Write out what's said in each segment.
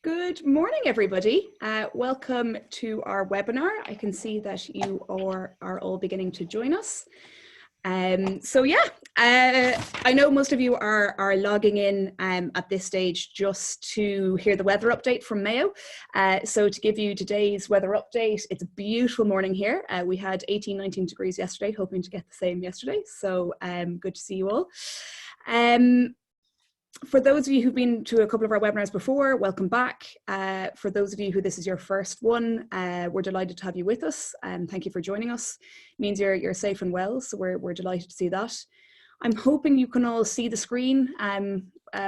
Good morning, everybody. Welcome to our webinar. I can see that you are all beginning to join us. I know most of you are logging in at this stage just to hear the weather update from Mayo. So to give you today's weather update, it's a beautiful morning here. We had 18, 19 degrees yesterday, hoping to get the same yesterday. So good to see you all. For those of you who've been to a couple of our webinars before, welcome back. For those of you who this is your first one, we're delighted to have you with us. Thank you for joining us. It means you're safe and well, so we're delighted to see that. I'm hoping you can all see the screen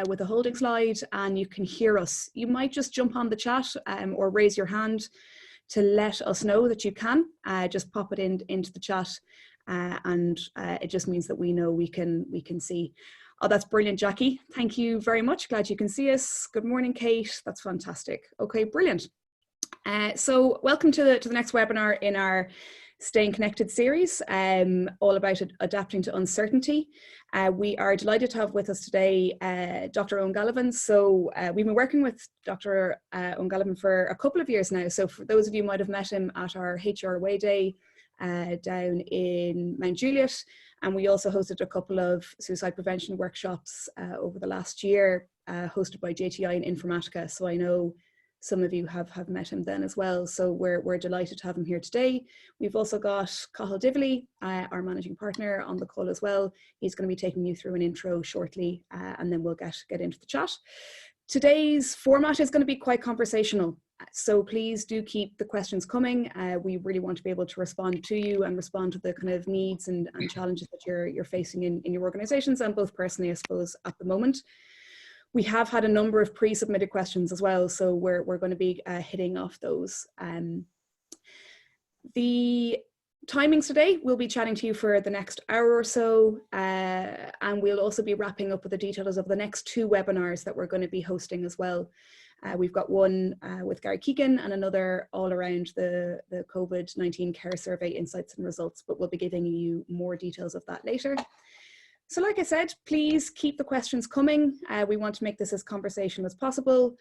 with the holding slide and you can hear us. You might just jump on the chat or raise your hand to let us know that you can. Just pop it into the chat and it just means that we know we can see. Oh, that's brilliant, Jackie. Thank you very much. Glad you can see us. Good morning, Kate. That's fantastic. Okay, brilliant. So welcome to the next webinar in our Staying Connected series, all about adapting to uncertainty. We are delighted to have with us today Dr. Eoin Galavan. So we've been working with Dr. Eoin Galavan for a couple of years now. So for those of you who might have met him at our HR Away Day down in Mount Juliet. And we also hosted a couple of suicide prevention workshops over the last year, hosted by JTI and Informatica. So I know some of you have met him then as well. So we're delighted to have him here today. We've also got Cathal Dively, our managing partner, on the call as well. He's going to be taking you through an intro shortly, and then we'll get into the chat. Today's format is going to be quite conversational. So please do keep the questions coming. We really want to be able to respond to you and respond to the kind of needs and challenges that you're facing in your organizations and both personally, I suppose, at the moment. We have had a number of pre-submitted questions as well, so we're going to be hitting off those. The timings today, we'll be chatting to you for the next hour or so, and we'll also be wrapping up with the details of the next two webinars that we're going to be hosting as well. We've got one with Gary Keegan and another all around the COVID-19 care survey insights and results, but we'll be giving you more details of that later. So like I said, please keep the questions coming. We want to make this as conversational as possible.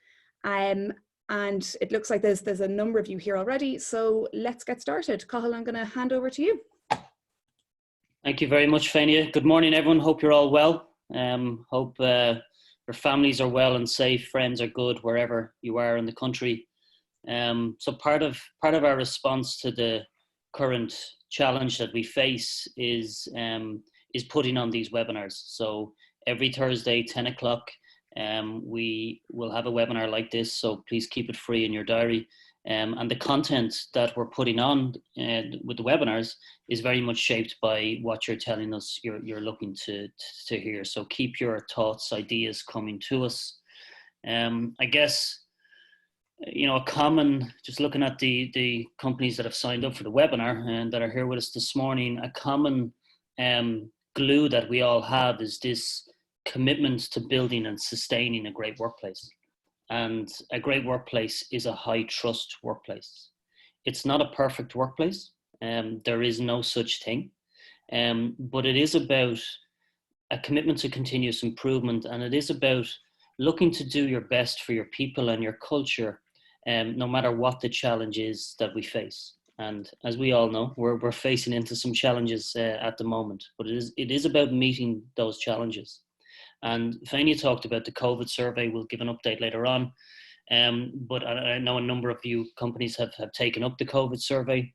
And it looks like there's a number of you here already. So let's get started. Cathal, I'm going to hand over to you. Thank you very much, Fania. Good morning, everyone. Hope you're all well. Hope your families are well and safe, friends are good wherever you are in the country. So part of our response to the current challenge that we face is putting on these webinars. So every Thursday, 10 o'clock, we will have a webinar like this. So please keep it free in your diary. And the content that we're putting on with the webinars is very much shaped by what you're telling us you're looking to hear. So keep your thoughts, ideas coming to us. I guess, you know, just looking at the companies that have signed up for the webinar and that are here with us this morning, a common glue that we all have is this commitment to building and sustaining a great workplace. And a great workplace is a high trust workplace. It's not a perfect workplace. There is no such thing. But it is about a commitment to continuous improvement. And it is about looking to do your best for your people and your culture, no matter what the challenge is that we face. And as we all know, we're facing into some challenges at the moment, but it is about meeting those challenges. And Fania talked about the COVID survey. We'll give an update later on. But I know a number of you companies have taken up the COVID survey.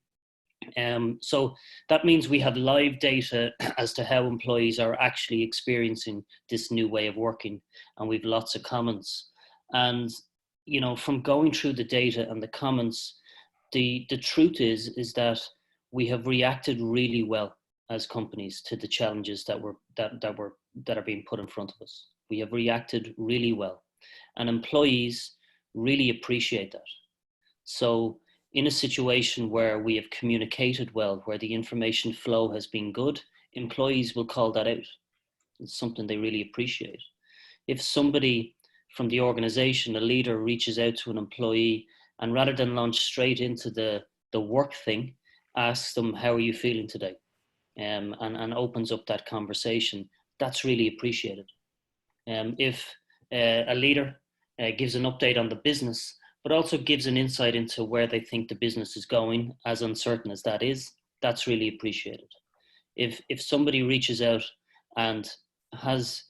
So that means we have live data as to how employees are actually experiencing this new way of working. And we've lots of comments. And, you know, from going through the data and the comments, the truth is that we have reacted really well as companies to the challenges that are being put in front of us. We have reacted really well, and employees really appreciate that. So in a situation where we have communicated well, where the information flow has been good, employees will call that out. It's something they really appreciate. If somebody from the organization, a leader, reaches out to an employee and rather than launch straight into the work thing, asks them, how are you feeling today? And opens up that conversation, that's really appreciated. If a leader gives an update on the business, but also gives an insight into where they think the business is going, as uncertain as that is. That's really appreciated. If somebody reaches out and has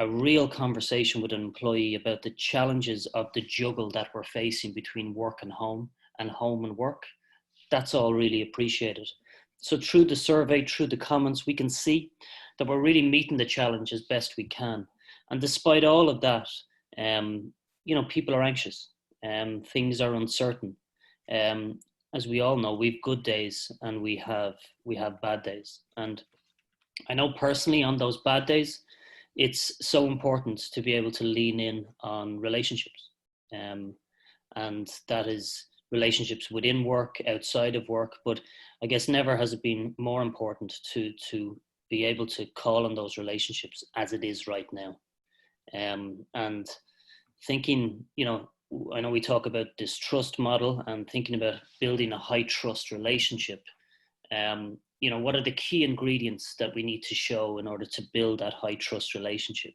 a real conversation with an employee about the challenges of the juggle that we're facing between work and home and work, that's all really appreciated. So through the survey, through the comments, we can see that we're really meeting the challenge as best we can. And despite all of that, people are anxious. Things are uncertain. As we all know, we've good days and we have bad days. And I know personally on those bad days, it's so important to be able to lean in on relationships. And that is relationships within work, outside of work. But I guess never has it been more important to be able to call on those relationships as it is right now. And thinking, I know we talk about this trust model and thinking about building a high trust relationship. What are the key ingredients that we need to show in order to build that high trust relationship?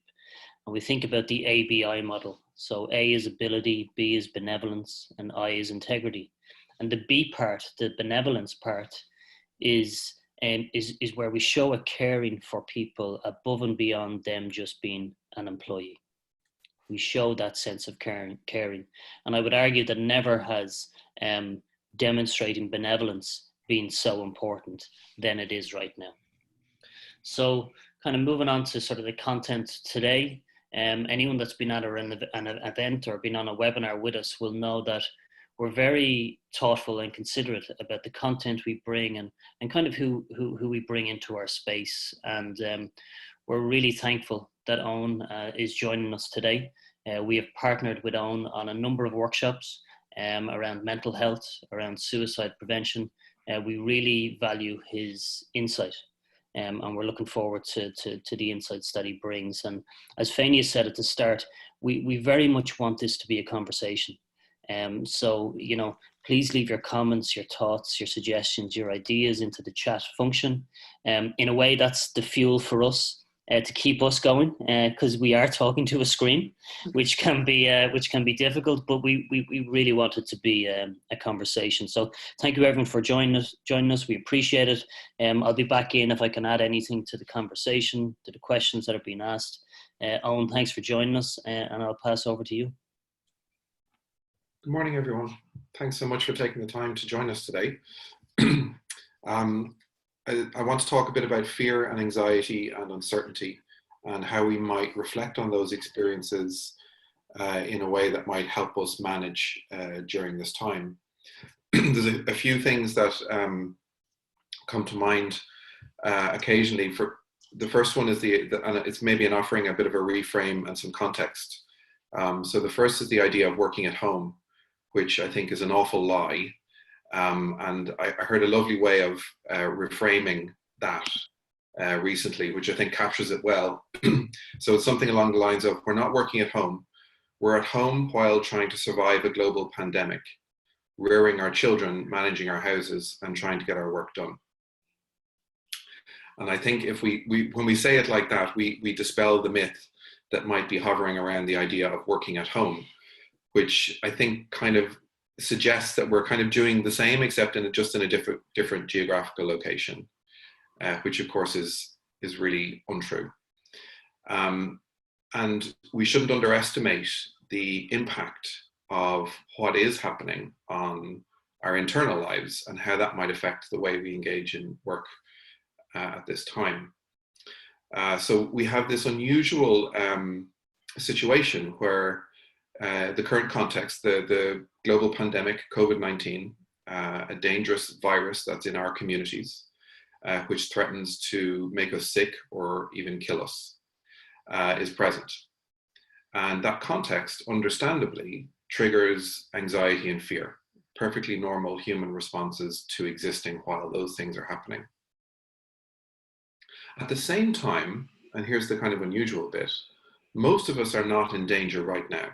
And we think about the ABI model. So A is ability, B is benevolence, and I is integrity. And the B part, the benevolence part, is where we show a caring for people above and beyond them just being an employee. We show that sense of caring. And I would argue that never has demonstrating benevolence been so important than it is right now. So kind of moving on to sort of the content today, anyone that's been at an event or been on a webinar with us will know that we're very thoughtful and considerate about the content we bring and kind of who we bring into our space. And we're really thankful that Eoin is joining us today. We have partnered with Eoin on a number of workshops around mental health, around suicide prevention. We really value his insight. And we're looking forward to the insights that he brings. And as Fania said at the start, we very much want this to be a conversation. So, please leave your comments, your thoughts, your suggestions, your ideas into the chat function. In a way, that's the fuel for us to keep us going, because we are talking to a screen, which can be difficult. But we really want it to be a conversation. So thank you everyone for joining us. We appreciate it. I'll be back in if I can add anything to the conversation, to the questions that are being asked. Eoin, thanks for joining us, and I'll pass over to you. Good morning, everyone. Thanks so much for taking the time to join us today. I want to talk a bit about fear and anxiety and uncertainty and how we might reflect on those experiences in a way that might help us manage during this time. There's a few things that come to mind occasionally. The first one is and it's maybe an offering a bit of a reframe and some context. So the first is the idea of working at home, which I think is an awful lie. And I heard a lovely way of reframing that recently, which I think captures it well. So it's something along the lines of, we're not working at home. We're at home while trying to survive a global pandemic, rearing our children, managing our houses, and trying to get our work done. And I think if when we say it like that, we dispel the myth that might be hovering around the idea of working at home, which I think kind of suggests that we're kind of doing the same, except just in a different geographical location, which of course is really untrue. And we shouldn't underestimate the impact of what is happening on our internal lives and how that might affect the way we engage in work at this time. So we have this unusual situation where the current context, the global pandemic, COVID-19, a dangerous virus that's in our communities, which threatens to make us sick or even kill us, is present. And that context, understandably, triggers anxiety and fear, perfectly normal human responses to existing while those things are happening. At the same time, and here's the kind of unusual bit, most of us are not in danger right now.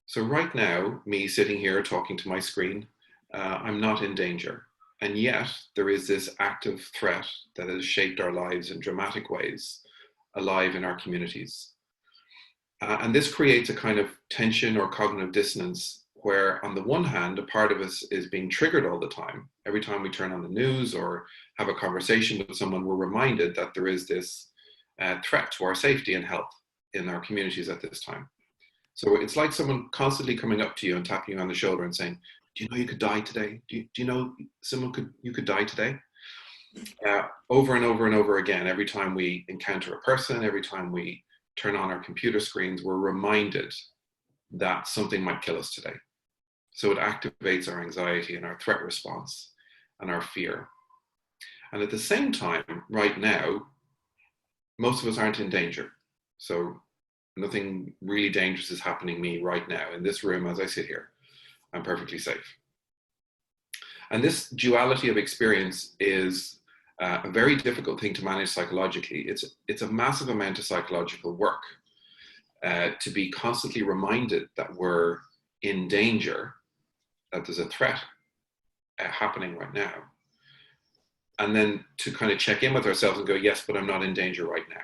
So right now, me sitting here talking to my screen, I'm not in danger. And yet there is this active threat that has shaped our lives in dramatic ways, alive in our communities. And this creates a kind of tension or cognitive dissonance where, on the one hand, a part of us is being triggered all the time. Every time we turn on the news or have a conversation with someone, we're reminded that there is this threat to our safety and health in our communities at this time. So it's like someone constantly coming up to you and tapping you on the shoulder and saying, do you know you could die today? Do you know you could die today? Over and over and over again, every time we encounter a person, every time we turn on our computer screens, we're reminded that something might kill us today. So it activates our anxiety and our threat response and our fear. And at the same time, right now, most of us aren't in danger. So nothing really dangerous is happening to me right now in this room as I sit here. I'm perfectly safe. And this duality of experience is a very difficult thing to manage psychologically. It's a massive amount of psychological work to be constantly reminded that we're in danger, that there's a threat happening right now. And then to kind of check in with ourselves and go, yes, but I'm not in danger right now.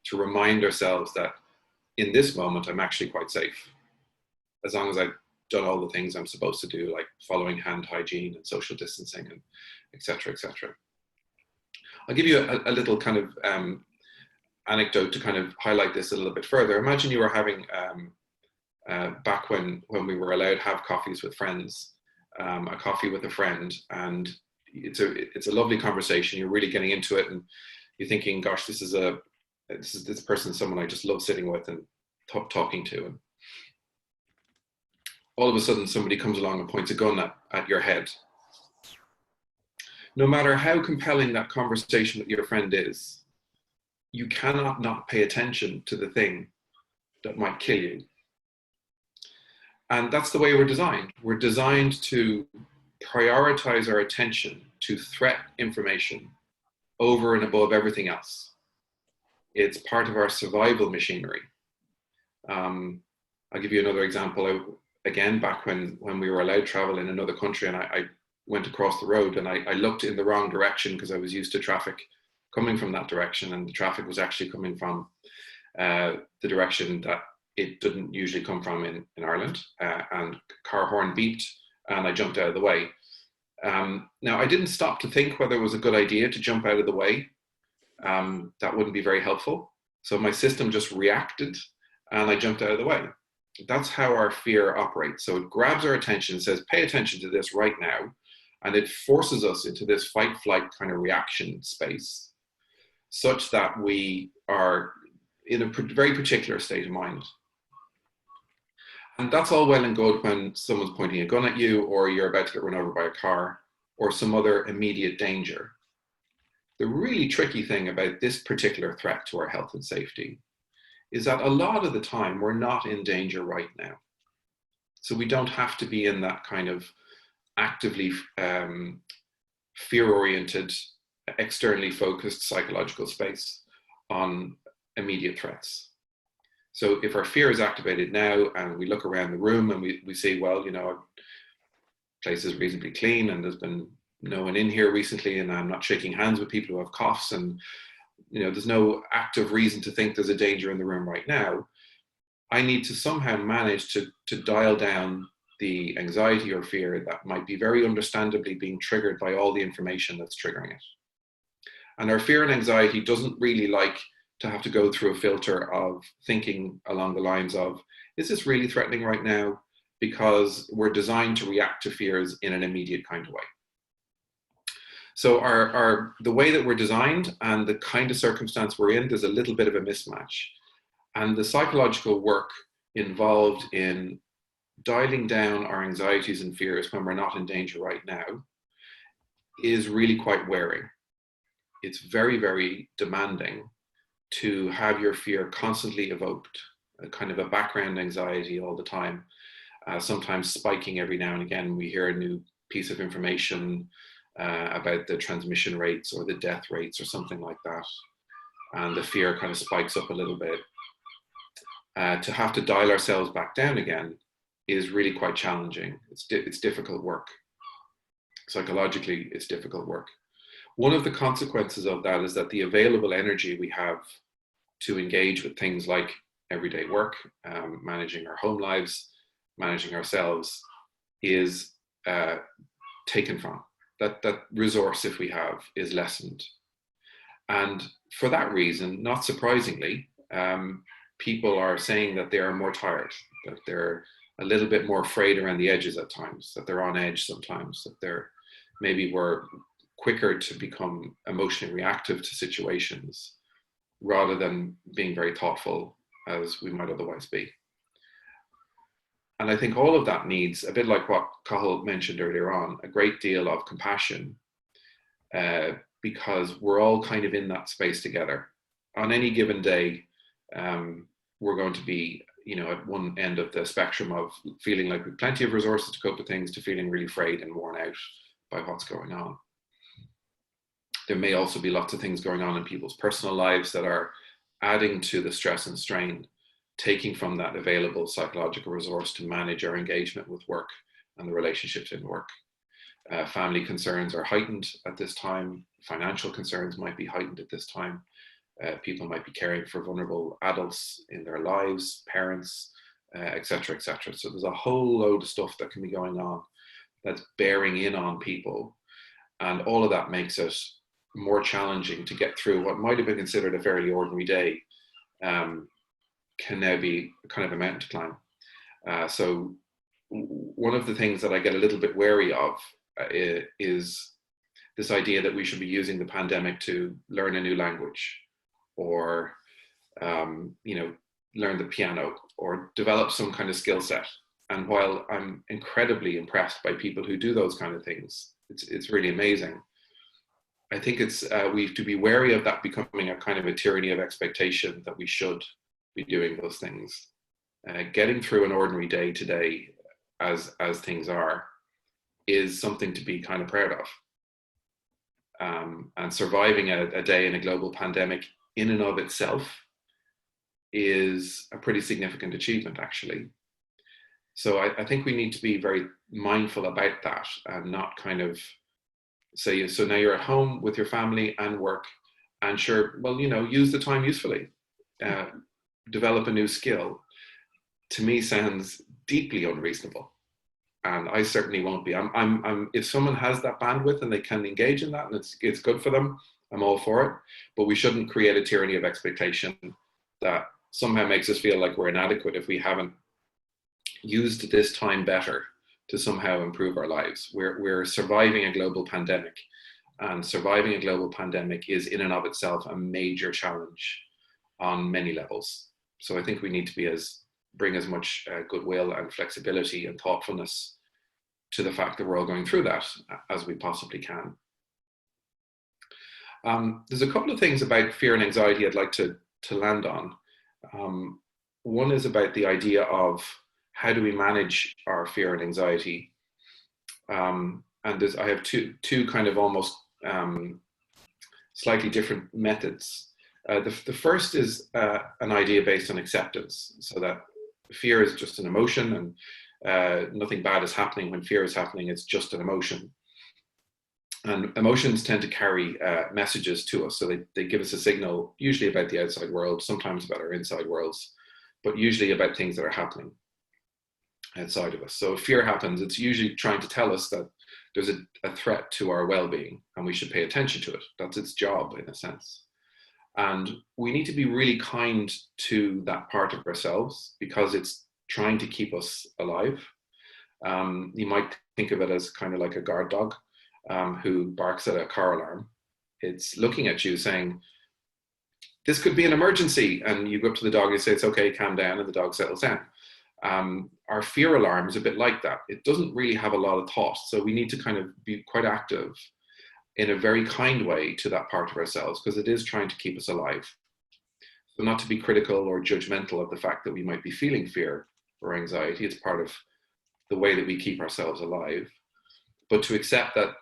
To remind ourselves that in this moment, I'm actually quite safe. As long as I've done all the things I'm supposed to do, like following hand hygiene and social distancing and et cetera, et cetera. I'll give you a little kind of anecdote to kind of highlight this a little bit further. Imagine you were having, back when we were allowed to have coffees with friends, a coffee with a friend, and it's a lovely conversation. You're really getting into it, and you're thinking, gosh, this person is someone I just love sitting with and talking to. And all of a sudden, somebody comes along and points a gun at your head. No matter how compelling that conversation with your friend is, you cannot not pay attention to the thing that might kill you. And that's the way we're designed. We're designed to prioritize our attention to threat information over and above everything else. It's part of our survival machinery. I'll give you another example. Again, back when we were allowed to travel in another country, and I went across the road and I looked in the wrong direction because I was used to traffic coming from that direction, and the traffic was actually coming from the direction that it didn't usually come from in Ireland, and car horn beeped and I jumped out of the way. Now, I didn't stop to think whether it was a good idea to jump out of the way. That wouldn't be very helpful. So my system just reacted and I jumped out of the way. That's how our fear operates. So it grabs our attention and says, pay attention to this right now. And it forces us into this fight flight kind of reaction space, such that we are in a very particular state of mind. And that's all well and good when someone's pointing a gun at you, or you're about to get run over by a car, or some other immediate danger. The really tricky thing about this particular threat to our health and safety is that a lot of the time we're not in danger right now. So we don't have to be in that kind of actively fear-oriented, externally focused psychological space on immediate threats. So if our fear is activated now and we look around the room and we say, well, you know, our place is reasonably clean and there's been no one in here recently and I'm not shaking hands with people who have coughs, and you know, there's no active reason to think there's a danger in the room right now, I need to somehow manage to dial down the anxiety or fear that might be very understandably being triggered by all the information that's triggering it. And our fear and anxiety doesn't really like to have to go through a filter of thinking along the lines of, is this really threatening right now? Because we're designed to react to fears in an immediate kind of way. So the way that we're designed and the kind of circumstance we're in, there's a little bit of a mismatch. And the psychological work involved in dialing down our anxieties and fears when we're not in danger right now is really quite wearing. It's very, very demanding to have your fear constantly evoked, a kind of a background anxiety all the time, sometimes spiking every now and again. We hear a new piece of information about the transmission rates or the death rates or something like that, and the fear kind of spikes up a little bit. To have to dial ourselves back down again is really quite challenging. It's difficult work. Psychologically, it's difficult work. One of the consequences of that is that the available energy we have to engage with things like everyday work, managing our home lives, managing ourselves, is taken from. That resource, if we have, is lessened. And for that reason, not surprisingly, people are saying that they are more tired, that they're a little bit more afraid around the edges at times, that they're on edge sometimes, that they're maybe we're quicker to become emotionally reactive to situations rather than being very thoughtful as we might otherwise be. And I think all of that needs, a bit like what Cathal mentioned earlier on, a great deal of compassion, because we're all kind of in that space together. On any given day, we're going to be, at one end of the spectrum of feeling like we've plenty of resources to cope with things, to feeling really frayed and worn out by what's going on. There may also be lots of things going on in people's personal lives that are adding to the stress and strain, taking from that available psychological resource to manage our engagement with work and the relationships in work. Family concerns are heightened at this time. Financial concerns might be heightened at this time. People might be caring for vulnerable adults in their lives, parents, etc., etc. So there's a whole load of stuff that can be going on that's bearing in on people. And all of that makes it more challenging to get through what might have been considered a fairly ordinary day, can now be kind of a mountain to climb. So one of the things that I get a little bit wary of is this idea that we should be using the pandemic to learn a new language, or learn the piano, or develop some kind of skill set. And while I'm incredibly impressed by people who do those kind of things, it's really amazing. I think it's we have to be wary of that becoming a kind of a tyranny of expectation that we should be doing those things. Getting through an ordinary day today, as things are, is something to be kind of proud of. And surviving a day in a global pandemic in and of itself is a pretty significant achievement, actually. So I think we need to be very mindful about that and not kind of say, so now you're at home with your family and work, and sure, well, use the time usefully. Develop a new skill, to me sounds deeply unreasonable. And I certainly won't be. I'm if someone has that bandwidth and they can engage in that and it's good for them, I'm all for it. But we shouldn't create a tyranny of expectation that somehow makes us feel like we're inadequate if we haven't used this time better to somehow improve our lives. We're surviving a global pandemic, and surviving a global pandemic is in and of itself a major challenge on many levels. So I think we need to bring as much goodwill and flexibility and thoughtfulness to the fact that we're all going through that as we possibly can. There's a couple of things about fear and anxiety I'd like to land on. One is about the idea of how do we manage our fear and anxiety. And I have two kind of almost slightly different methods. The first is an idea based on acceptance, so that fear is just an emotion, and nothing bad is happening when fear is happening. It's just an emotion. And emotions tend to carry messages to us. So they give us a signal, usually about the outside world, sometimes about our inside worlds, but usually about things that are happening outside of us. So if fear happens, it's usually trying to tell us that there's a threat to our well-being and we should pay attention to it. That's its job, in a sense. And we need to be really kind to that part of ourselves because it's trying to keep us alive. You might think of it as kind of like a guard dog who barks at a car alarm. It's looking at you saying, this could be an emergency. And you go up to the dog and say, it's okay, calm down. And the dog settles down. Our fear alarm is a bit like that. It doesn't really have a lot of thought. So we need to kind of be quite active in a very kind way to that part of ourselves, because it is trying to keep us alive. So not to be critical or judgmental of the fact that we might be feeling fear or anxiety. It's part of the way that we keep ourselves alive. But to accept that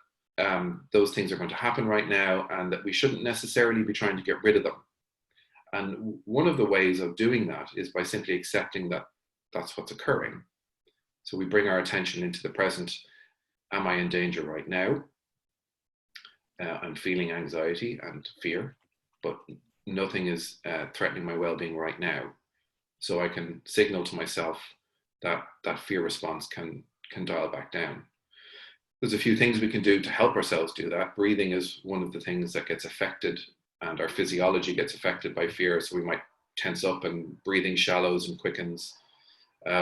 those things are going to happen right now and that we shouldn't necessarily be trying to get rid of them. And one of the ways of doing that is by simply accepting that that's what's occurring. So we bring our attention into the present. Am I in danger right now? I'm feeling anxiety and fear, but nothing is threatening my well-being right now. so I can signal to myself that that fear response can dial back down. There's a few things we can do to help ourselves do that. Breathing is one of the things that gets affected, and our physiology gets affected by fear. So we might tense up and breathing shallows and quickens.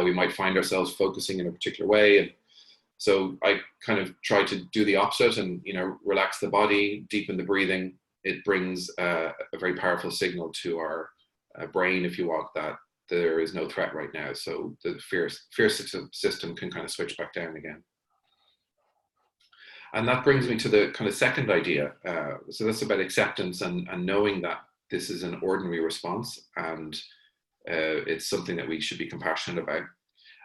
We might find ourselves focusing in a particular way. And so I kind of try to do the opposite and, relax the body, deepen the breathing. It brings a very powerful signal to our brain, if you want, that there is no threat right now. So the fear system can kind of switch back down again. And that brings me to the kind of second idea. So that's about acceptance and knowing that this is an ordinary response, and it's something that we should be compassionate about.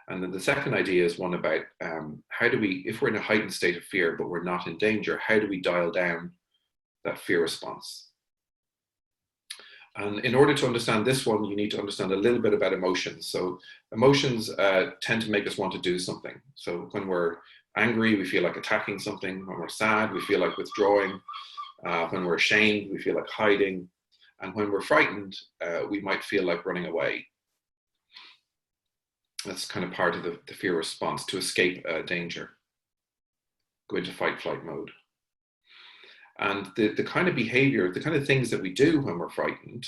And then the second idea is one about how do we, if we're in a heightened state of fear, but we're not in danger, how do we dial down that fear response? And in order to understand this one, you need to understand a little bit about emotions. So emotions tend to make us want to do something. So when we're angry, we feel like attacking something. When we're sad, we feel like withdrawing. When we're ashamed, we feel like hiding. And when we're frightened, we might feel like running away. That's kind of part of the fear response, to escape danger, go into fight-flight mode. And the kind of behavior, the kind of things that we do when we're frightened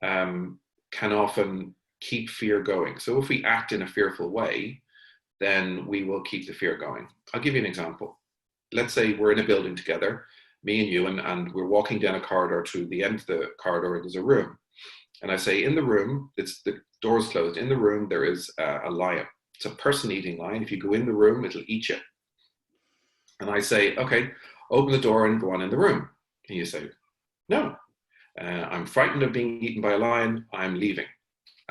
can often keep fear going. So if we act in a fearful way, then we will keep the fear going. I'll give you an example. Let's say we're in a building together, me and you, and we're walking down a corridor. To the end of the corridor, there's a room. And I say, in the room, the door's closed. In the room, there is a lion. It's a person-eating lion. If you go in the room, it'll eat you. And I say, okay, open the door and go on in the room. And you say, no, I'm frightened of being eaten by a lion. I'm leaving.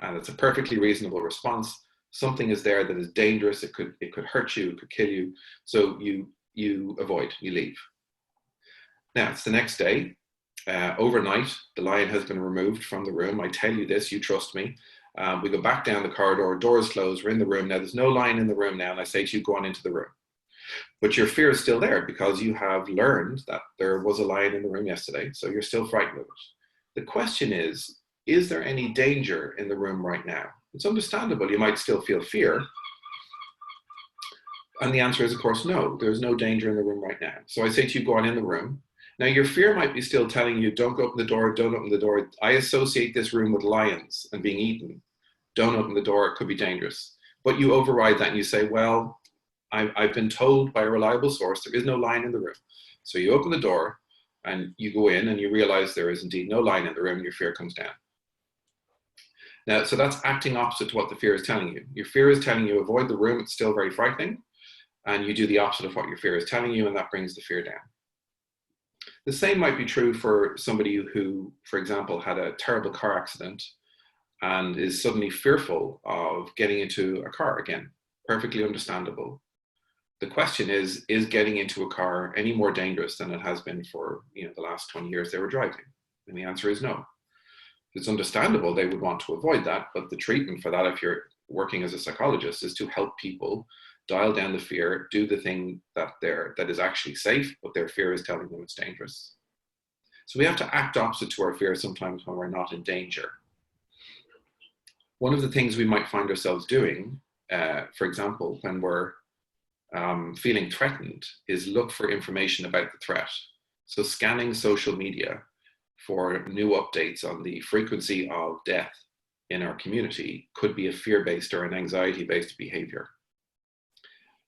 And it's a perfectly reasonable response. Something is there that is dangerous. It could hurt you. It could kill you. So you avoid. You leave. Now it's the next day. Overnight, the lion has been removed from the room. I tell you this, you trust me. We go back down the corridor, door is closed, we're in the room. Now there's no lion in the room now, and I say to you, go on into the room. But your fear is still there because you have learned that there was a lion in the room yesterday, so you're still frightened of it. The question is there any danger in the room right now? It's understandable, you might still feel fear. And the answer is, of course, no, there's no danger in the room right now. So I say to you, go on in the room. Now, your fear might be still telling you, don't open the door, don't open the door. I associate this room with lions and being eaten. Don't open the door, it could be dangerous. But you override that and you say, well, I've been told by a reliable source there is no lion in the room. So you open the door and you go in and you realize there is indeed no lion in the room, and your fear comes down. Now, so that's acting opposite to what the fear is telling you. Your fear is telling you avoid the room, it's still very frightening. And you do the opposite of what your fear is telling you, and that brings the fear down. The same might be true for somebody who, for example, had a terrible car accident and is suddenly fearful of getting into a car again. Perfectly understandable. The question is getting into a car any more dangerous than it has been for the last 20 years they were driving? And the answer is no. It's understandable they would want to avoid that, but the treatment for that, if you're working as a psychologist, is to help people dial down the fear, do the thing that is actually safe, but their fear is telling them it's dangerous. So we have to act opposite to our fear sometimes when we're not in danger. One of the things we might find ourselves doing, for example, when we're feeling threatened, is look for information about the threat. So scanning social media for new updates on the frequency of death in our community could be a fear-based or an anxiety-based behavior.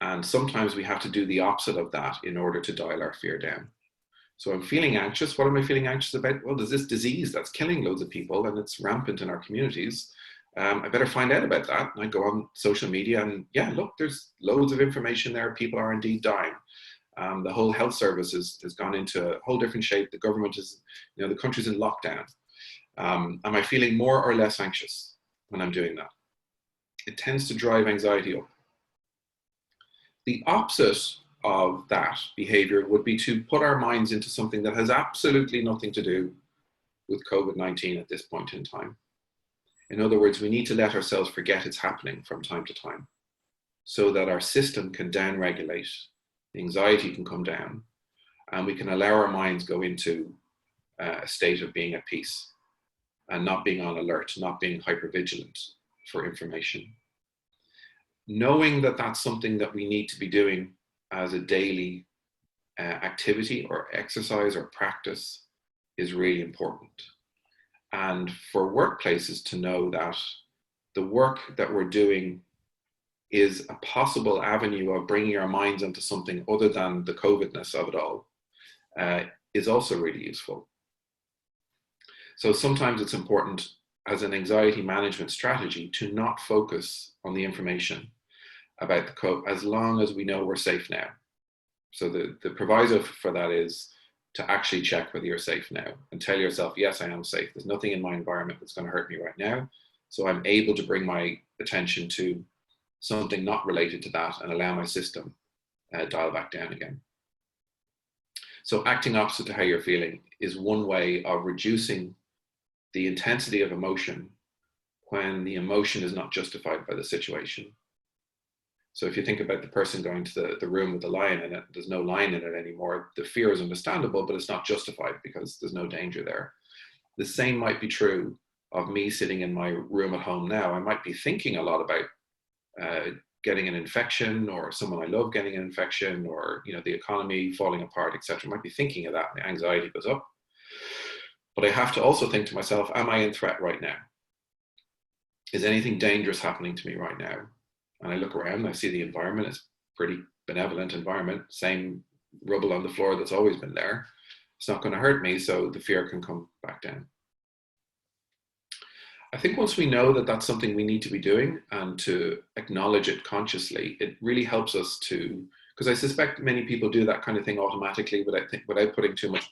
And sometimes we have to do the opposite of that in order to dial our fear down. So I'm feeling anxious. What am I feeling anxious about? Well, there's this disease that's killing loads of people and it's rampant in our communities. I better find out about that. And I go on social media and yeah, look, there's loads of information there. People are indeed dying. The whole health service has gone into a whole different shape. The government is, the country's in lockdown. Am I feeling more or less anxious when I'm doing that? It tends to drive anxiety up. The opposite of that behavior would be to put our minds into something that has absolutely nothing to do with COVID-19 at this point in time. In other words, we need to let ourselves forget it's happening from time to time so that our system can downregulate, the anxiety can come down, and we can allow our minds go into a state of being at peace and not being on alert, not being hypervigilant, for information. Knowing that that's something that we need to be doing as a daily activity or exercise or practice is really important. And for workplaces to know that the work that we're doing is a possible avenue of bringing our minds onto something other than the COVIDness of it all is also really useful. So sometimes it's important as an anxiety management strategy to not focus on the information about the COVID as long as we know we're safe now. So the proviso for that is to actually check whether you're safe now and tell yourself, yes, I am safe. There's nothing in my environment that's going to hurt me right now. So I'm able to bring my attention to something not related to that and allow my system dial back down again. So acting opposite to how you're feeling is one way of reducing the intensity of emotion when the emotion is not justified by the situation. So if you think about the person going to the room with the lion in it, there's no lion in it anymore. The fear is understandable, but it's not justified because there's no danger there. The same might be true of me sitting in my room at home now. I might be thinking a lot about getting an infection, or someone I love getting an infection, or the economy falling apart, etc. I might be thinking of that, and the anxiety goes up. But I have to also think to myself, am I in threat right now? Is anything dangerous happening to me right now? And I look around and I see the environment, it's a pretty benevolent environment, same rubble on the floor that's always been there. It's not going to hurt me, so the fear can come back down. I think once we know that that's something we need to be doing and to acknowledge it consciously, it really helps us to, because I suspect many people do that kind of thing automatically without putting too much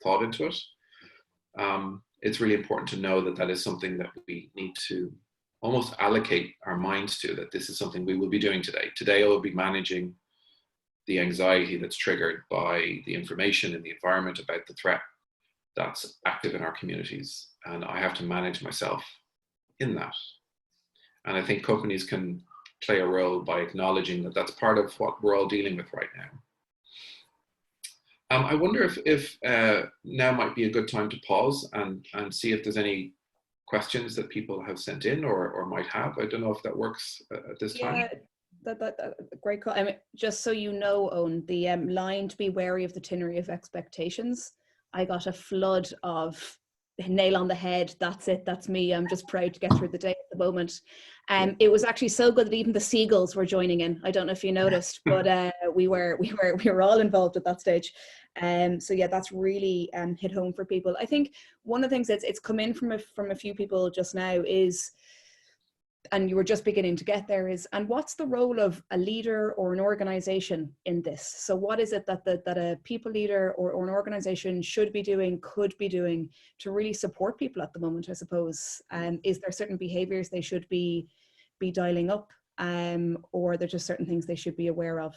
thought into it. It's really important to know that that is something that we need to almost allocate our minds to, that this is something we will be doing today. Today I will be managing the anxiety that's triggered by the information in the environment about the threat that's active in our communities. And I have to manage myself in that. And I think companies can play a role by acknowledging that that's part of what we're all dealing with right now. I wonder if now might be a good time to pause and see if there's any questions that people have sent in or might have. I don't know if that works at this time. Yeah, that great call. I mean, just so you know, Owen, the line to be wary of the tyranny of expectations, I got a flood of nail on the head. That's it. That's me. I'm just proud to get through the day at the moment. It was actually so good that even the seagulls were joining in. I don't know if you noticed, but we were all involved at that stage. So yeah, that's really hit home for people. I think one of the things it's come in from a few people just now is, and you were just beginning to get there, is, and what's the role of a leader or an organization in this? So what is it that a people leader or an organization should be doing, could be doing to really support people at the moment, I suppose? Is there certain behaviors they should be dialing up, or are there just certain things they should be aware of?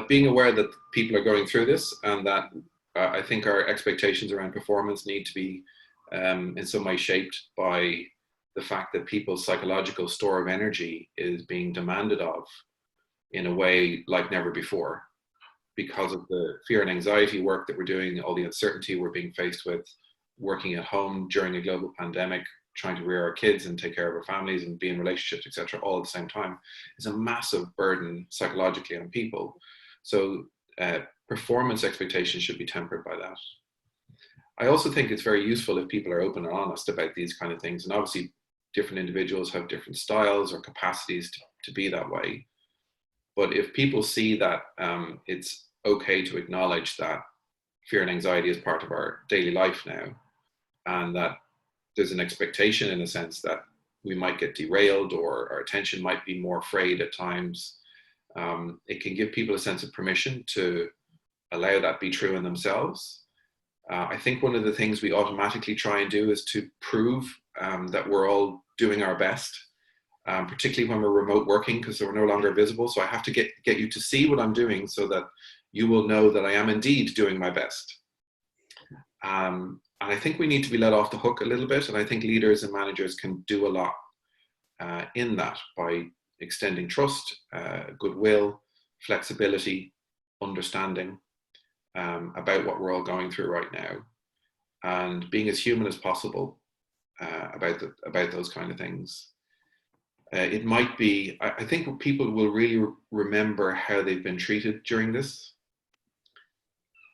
Being aware that people are going through this, and that I think our expectations around performance need to be in some way shaped by the fact that people's psychological store of energy is being demanded of in a way like never before, because of the fear and anxiety work that we're doing, all the uncertainty we're being faced with, working at home during a global pandemic, trying to rear our kids and take care of our families and be in relationships, etc., all at the same time, is a massive burden psychologically on people. So performance expectations should be tempered by that. I also think it's very useful if people are open and honest about these kind of things. And obviously, different individuals have different styles or capacities to be that way. But if people see that it's okay to acknowledge that fear and anxiety is part of our daily life now, and that there's an expectation in a sense that we might get derailed or our attention might be more frayed at times, it can give people a sense of permission to allow that be true in themselves. I think one of the things we automatically try and do is to prove that we're all doing our best, particularly when we're remote working, because we're no longer visible. So I have to get you to see what I'm doing so that you will know that I am indeed doing my best. And I think we need to be let off the hook a little bit. And I think leaders and managers can do a lot in that by extending trust, goodwill, flexibility, understanding about what we're all going through right now, and being as human as possible about those kind of things. It might be, I think people will really remember how they've been treated during this,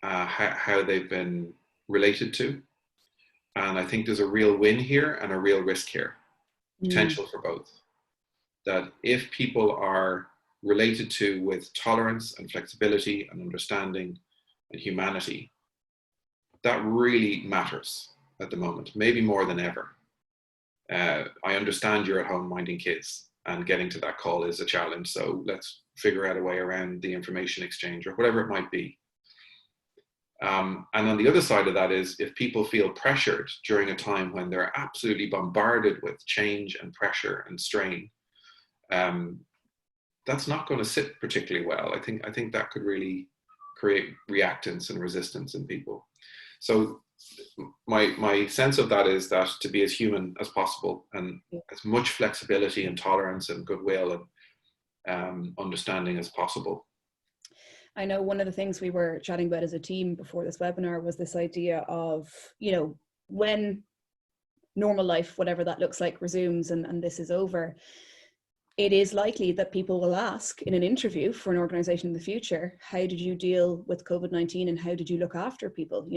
how they've been related to. And I think there's a real win here and a real risk here, potential for both. That if people are related to with tolerance and flexibility and understanding and humanity, that really matters at the moment, maybe more than ever. I understand you're at home minding kids and getting to that call is a challenge, so let's figure out a way around the information exchange or whatever it might be. And on the other side of that is if people feel pressured during a time when they're absolutely bombarded with change and pressure and strain, that's not going to sit particularly well. I think that could really create reactance and resistance in people. So my sense of that is that to be as human as possible and as much flexibility and tolerance and goodwill and understanding as possible. I know one of the things we were chatting about as a team before this webinar was this idea of, when normal life, whatever that looks like, resumes and this is over, it is likely that people will ask in an interview for an organization in the future, how did you deal with COVID-19 and how did you look after people,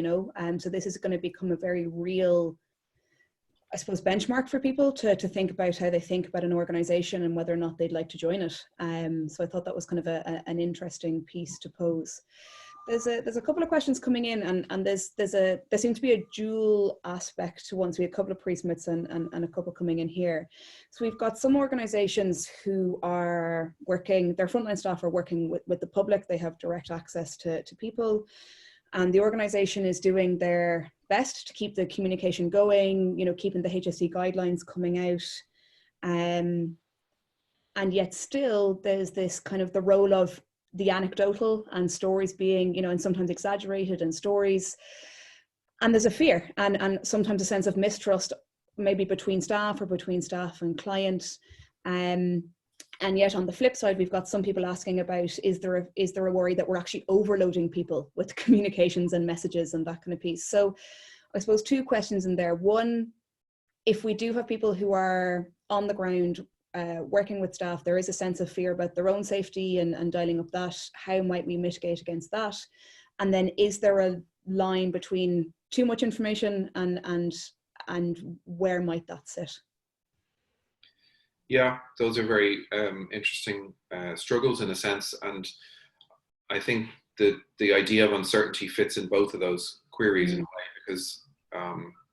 So this is going to become a very real, I suppose, benchmark for people to think about how they think about an organization and whether or not they'd like to join it. So I thought that was kind of an interesting piece to pose. There's a couple of questions coming in, and there seems to be a dual aspect to one. So we have a couple of pre-submits and a couple coming in here. So we've got some organizations who are working, their frontline staff are working with the public. They have direct access to people, and the organization is doing their best to keep the communication going, keeping the HSE guidelines coming out. And yet still there's this kind of the role of the anecdotal and stories being, and sometimes exaggerated and stories. And there's a fear and sometimes a sense of mistrust, maybe between staff or between staff and client. And yet on the flip side, we've got some people asking about, is there a worry that we're actually overloading people with communications and messages and that kind of piece? So I suppose two questions in there. One, if we do have people who are on the ground working with staff, there is a sense of fear about their own safety and dialing up that. How might we mitigate against that? And then is there a line between too much information and where might that sit? Yeah, those are very interesting struggles in a sense. And I think the idea of uncertainty fits in both of those queries in a way, because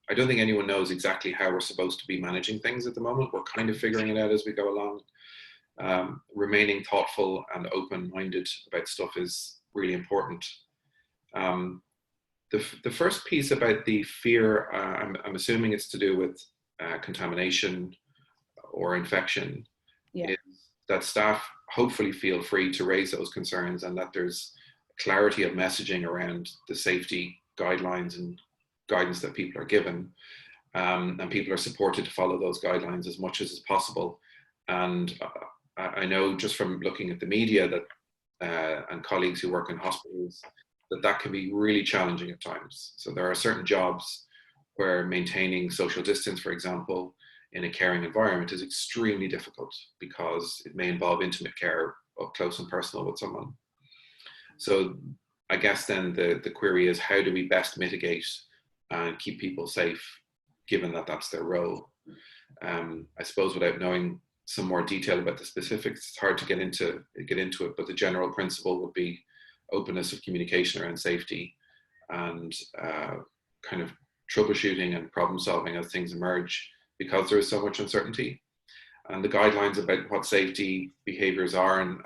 I don't think anyone knows exactly how we're supposed to be managing things at the moment. We're kind of figuring it out as we go along. Remaining thoughtful and open-minded about stuff is really important. The first piece about the fear, I'm assuming it's to do with contamination or infection, is that staff hopefully feel free to raise those concerns and that there's clarity of messaging around the safety guidelines and guidance that people are given, and people are supported to follow those guidelines as much as is possible. And I know just from looking at the media that and colleagues who work in hospitals, that can be really challenging at times. So there are certain jobs where maintaining social distance, for example, in a caring environment is extremely difficult because it may involve intimate care up close and personal with someone. So I guess then the query is, how do we best mitigate and keep people safe, given that that's their role? I suppose without knowing some more detail about the specifics, it's hard to get into it, but the general principle would be openness of communication around safety and kind of troubleshooting and problem solving as things emerge, because there is so much uncertainty. And the guidelines about what safety behaviors are and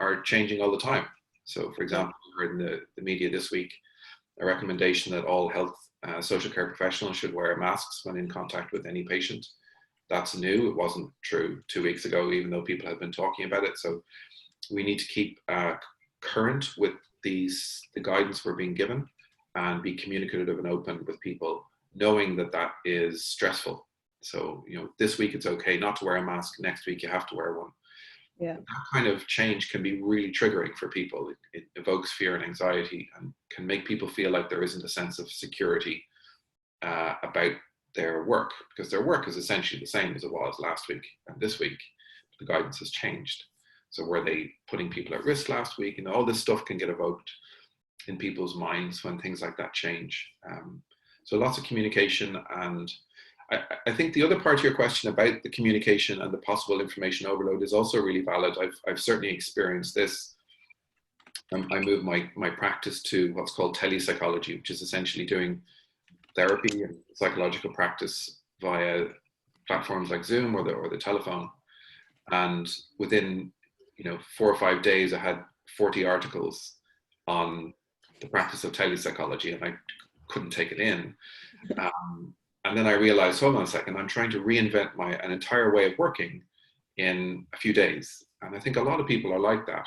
are changing all the time. So for example, we heard in the media this week a recommendation that all health social care professionals should wear masks when in contact with any patient. That's new. It wasn't true 2 weeks ago, even though people have been talking about it. So we need to keep current with the guidance we're being given and be communicative and open with people, knowing that that is stressful. So, this week it's okay not to wear a mask. Next week you have to wear one. Yeah. That kind of change can be really triggering for people. It evokes fear and anxiety and can make people feel like there isn't a sense of security about their work, because their work is essentially the same as it was last week and this week. The guidance has changed. So were they putting people at risk last week? And all this stuff can get evoked in people's minds when things like that change. So lots of communication. And I think the other part of your question about the communication and the possible information overload is also really valid. I've certainly experienced this. I moved my practice to what's called telepsychology, which is essentially doing therapy and psychological practice via platforms like Zoom or the telephone. And within 4 or 5 days, I had 40 articles on the practice of telepsychology, and I couldn't take it in. And then I realized, hold on a second, I'm trying to reinvent an entire way of working in a few days. And I think a lot of people are like that.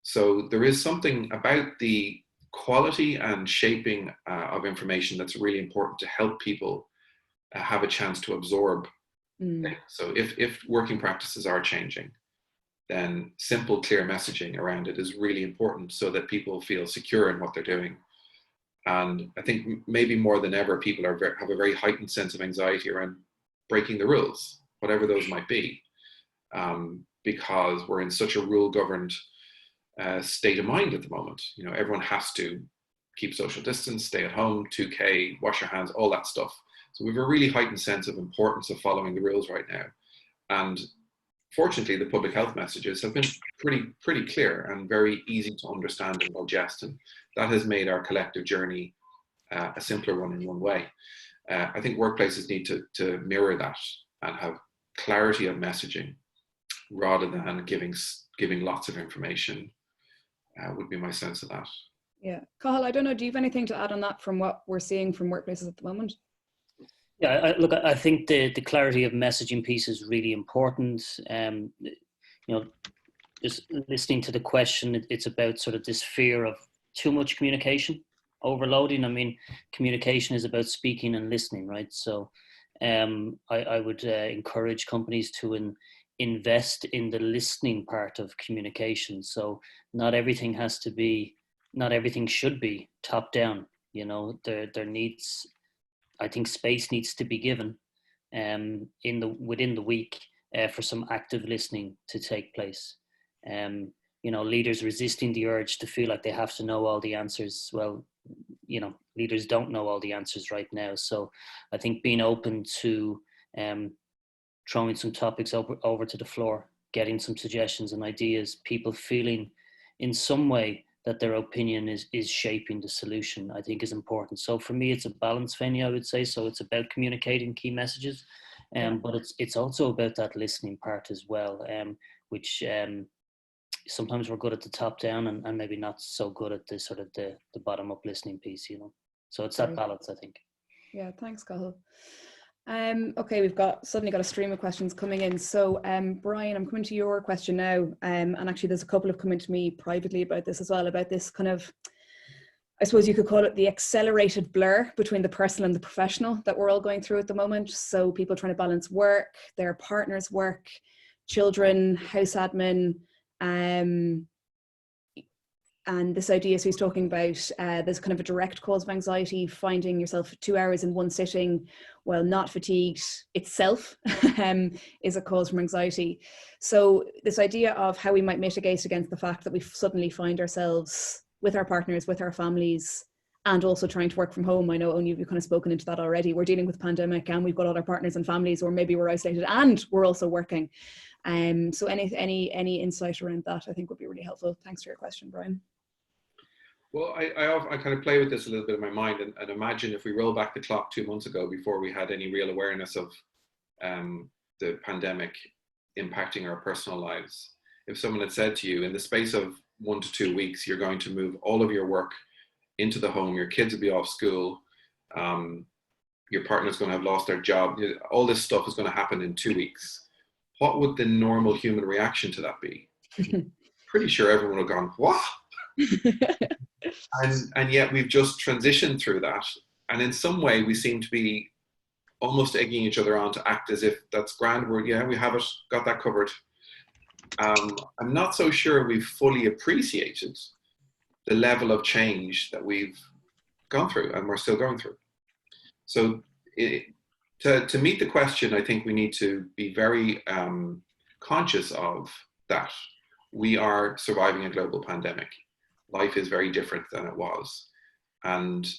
So there is something about the quality and shaping of information that's really important to help people have a chance to absorb things. So if working practices are changing, then simple, clear messaging around it is really important so that people feel secure in what they're doing. And I think maybe more than ever, people have a very heightened sense of anxiety around breaking the rules, whatever those might be, because we're in such a rule-governed state of mind at the moment. Everyone has to keep social distance, stay at home, 2K, wash your hands, all that stuff. So we have a really heightened sense of importance of following the rules right now. And fortunately, the public health messages have been pretty clear and very easy to understand and digest. And that has made our collective journey a simpler one in one way. I think workplaces need to mirror that and have clarity of messaging rather than giving lots of information, would be my sense of that. Yeah. Cathal, I don't know, do you have anything to add on that from what we're seeing from workplaces at the moment? Yeah, I think the clarity of messaging piece is really important. Just listening to the question, it's about sort of this fear of too much communication, overloading. I mean, communication is about speaking and listening, right? So I would encourage companies to invest in the listening part of communication. So not everything should be top down. There needs, I think, space needs to be given within the week for some active listening to take place. Leaders resisting the urge to feel like they have to know all the answers. Well, leaders don't know all the answers right now. So I think being open to throwing some topics over to the floor, getting some suggestions and ideas, people feeling in some way that their opinion is shaping the solution, I think is important. So for me, it's a balance, Fanny, I would say. So it's about communicating key messages, but it's also about that listening part as well, which sometimes we're good at the top down and maybe not so good at the sort of the bottom up listening piece, So it's that balance, I think. Yeah, thanks, Cathal. Okay, we've suddenly got a stream of questions coming in. So Brian, I'm coming to your question now. And actually there's a couple have come into me privately about this as well, about this kind of, I suppose you could call it the accelerated blur between the personal and the professional that we're all going through at the moment. So people trying to balance work, their partner's work, children, house admin, and this idea, so he's talking about there's kind of a direct cause of anxiety, finding yourself 2 hours in one sitting while not fatigued itself is a cause from anxiety. So this idea of how we might mitigate against the fact that we suddenly find ourselves with our partners, with our families, and also trying to work from home. I know only you've kind of spoken into that already. We're dealing with pandemic and we've got all our partners and families, or maybe we're isolated and we're also working. So any insight around that I think would be really helpful. Thanks for your question, Brian. Well, I kind of play with this a little bit in my mind and imagine if we roll back the clock 2 months ago, before we had any real awareness of the pandemic impacting our personal lives. If someone had said to you, in the space of 1 to 2 weeks, you're going to move all of your work into the home, your kids will be off school, your partner's going to have lost their job, all this stuff is going to happen in 2 weeks. What would the normal human reaction to that be? Pretty sure everyone would have gone, what? And yet we've just transitioned through that. And in some way we seem to be almost egging each other on to act as if that's grand. We have it, got that covered. I'm not so sure we've fully appreciated the level of change that we've gone through and we're still going through. So To meet the question, I think we need to be very conscious of that. We are surviving a global pandemic. Life is very different than it was. And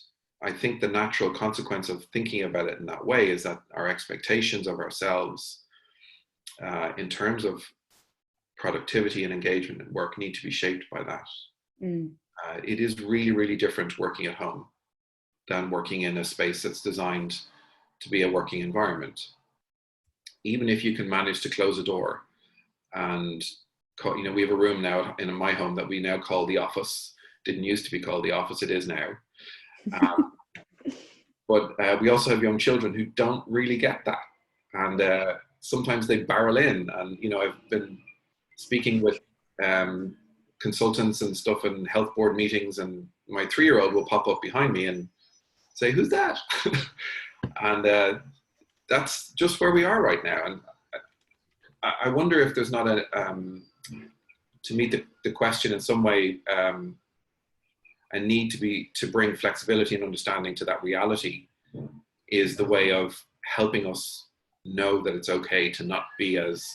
I think the natural consequence of thinking about it in that way is that our expectations of ourselves in terms of productivity and engagement at work need to be shaped by that. It is really, really different working at home than working in a space that's designed to be a working environment. Even if you can manage to close a door and, you know, we have a room now in my home that we now call the office. Didn't used to be called the office, it is now. But we also have young children who don't really get that. And sometimes they barrel in. And, you know, I've been speaking with consultants and stuff in health board meetings, and my 3-year-old will pop up behind me and say, "Who's that?" And that's just where we are right now. And I wonder if there's not to meet the question in some way, a need to bring flexibility and understanding to that reality is the way of helping us know that it's okay to not be as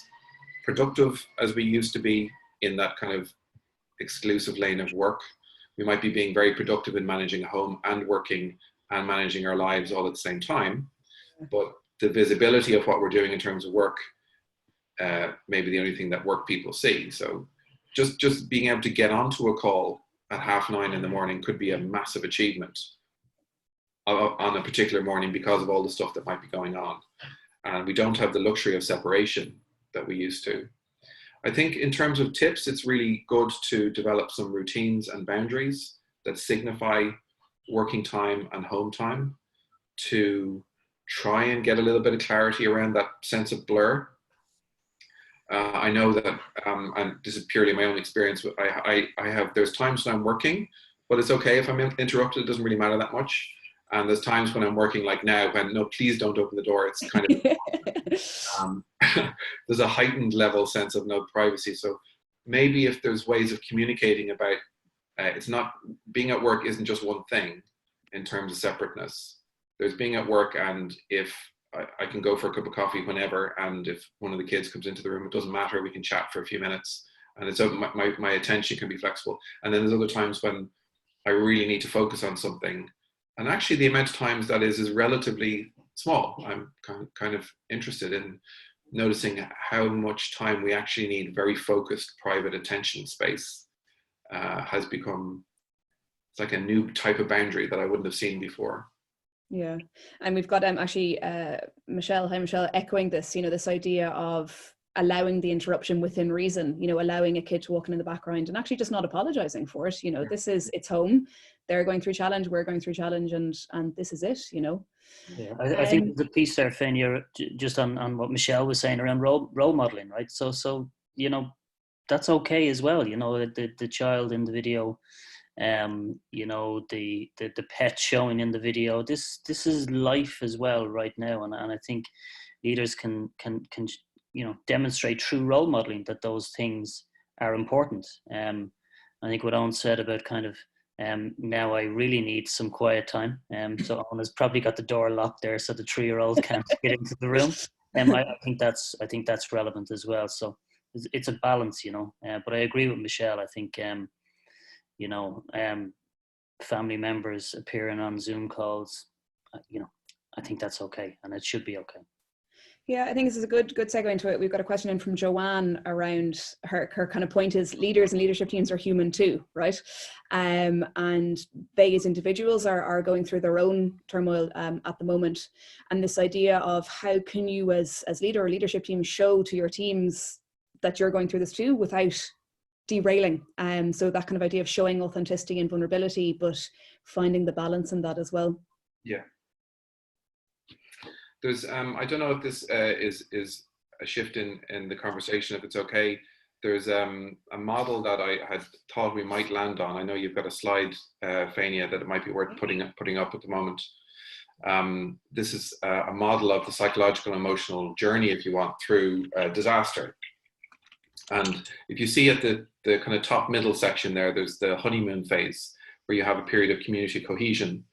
productive as we used to be in that kind of exclusive lane of work. We might be being very productive in managing a home and working and managing our lives all at the same time, but the visibility of what we're doing in terms of work may be the only thing that work people see. So just being able to get onto a call at 9:30 in the morning could be a massive achievement on a particular morning because of all the stuff that might be going on. And we don't have the luxury of separation that we used to. I think in terms of tips, it's really good to develop some routines and boundaries that signify working time and home time, to try and get a little bit of clarity around that sense of blur. I know that, and this is purely my own experience, but there's times when I'm working, but it's okay if I'm interrupted, it doesn't really matter that much. And there's times when I'm working like now, when, no, please don't open the door. It's kind of, there's a heightened level sense of no privacy. So maybe if there's ways of communicating about, it's not, being at work isn't just one thing in terms of separateness. There's being at work, and if I can go for a cup of coffee whenever, and if one of the kids comes into the room, it doesn't matter, we can chat for a few minutes, and it's my attention can be flexible. And then there's other times when I really need to focus on something, and actually the amount of times that is relatively small. I'm kind of interested in noticing how much time we actually need very focused private attention space. Has become, it's like a new type of boundary that I wouldn't have seen before. Yeah, and we've got actually Michelle, hi Michelle, echoing this, you know, this idea of allowing the interruption within reason, you know, allowing a kid to walk in the background and actually just not apologizing for it. You know, this is, it's home, they're going through challenge, we're going through challenge, and this is it, you know. Yeah, I think there's a piece there, Fania, just on what Michelle was saying around role modeling, right? So you know, that's okay as well. You know, the child in the video, you know, the pet showing in the video. This is life as well right now, and I think leaders can you know, demonstrate true role modeling, that those things are important. I think what Owen said about kind of now I really need some quiet time. So Owen has probably got the door locked there, so the 3-year-old can't get into the room. I think that's relevant as well. So it's a balance, you know. But I agree with Michelle. I think you know, family members appearing on Zoom calls, you know, I think that's okay, and it should be okay. Yeah, I think this is a good segue into it. We've got a question in from Joanne around her kind of point is leaders and leadership teams are human too, right? And they as individuals are going through their own turmoil at the moment. And this idea of how can you as leader or leadership team show to your teams that you're going through this too without derailing. So that kind of idea of showing authenticity and vulnerability, but finding the balance in that as well. Yeah. There's, I don't know if this is a shift in the conversation, if it's okay. There's a model that I had thought we might land on. I know you've got a slide, Fania, that it might be worth putting up at the moment. This is a model of the psychological and emotional journey, if you want, through disaster. And if you see at the kind of top middle section there, there's the honeymoon phase, where you have a period of community cohesion.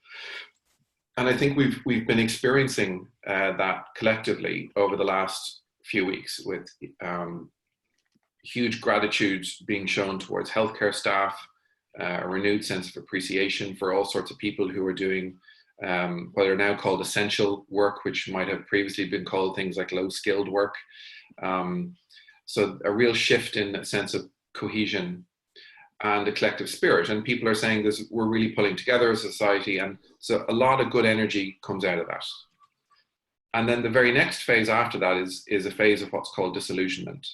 And I think we've been experiencing that collectively over the last few weeks, with huge gratitude being shown towards healthcare staff, a renewed sense of appreciation for all sorts of people who are doing what are now called essential work, which might have previously been called things like low-skilled work. So a real shift in a sense of cohesion and a collective spirit. And people are saying this, we're really pulling together as a society. And so a lot of good energy comes out of that. And then the very next phase after that is a phase of what's called disillusionment.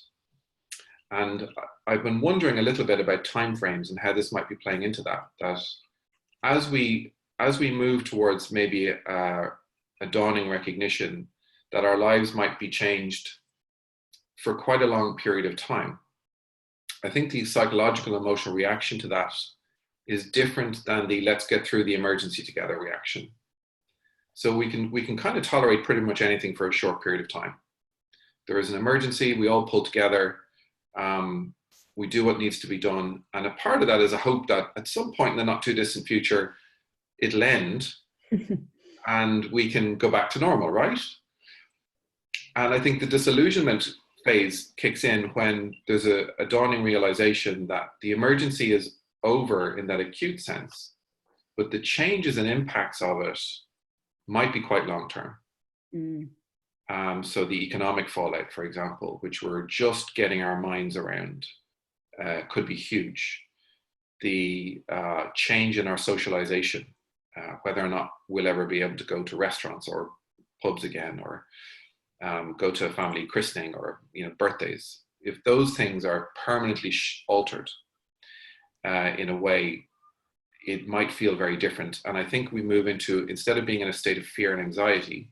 And I've been wondering a little bit about timeframes and how this might be playing into that. That as we move towards maybe a dawning recognition that our lives might be changed for quite a long period of time, I think the psychological emotional reaction to that is different than the let's get through the emergency together reaction. So we can kind of tolerate pretty much anything for a short period of time. There is an emergency, we all pull together, we do what needs to be done. And a part of that is a hope that at some point in the not too distant future, it'll end and we can go back to normal, right? And I think the disillusionment phase kicks in when there's a dawning realization that the emergency is over in that acute sense, but the changes and impacts of it might be quite long term. So the economic fallout, for example, which we're just getting our minds around, could be huge. The change in our socialization, whether or not we'll ever be able to go to restaurants or pubs again, or go to a family christening, or birthdays. If those things are permanently altered in a way, it might feel very different. And I think we move into, instead of being in a state of fear and anxiety,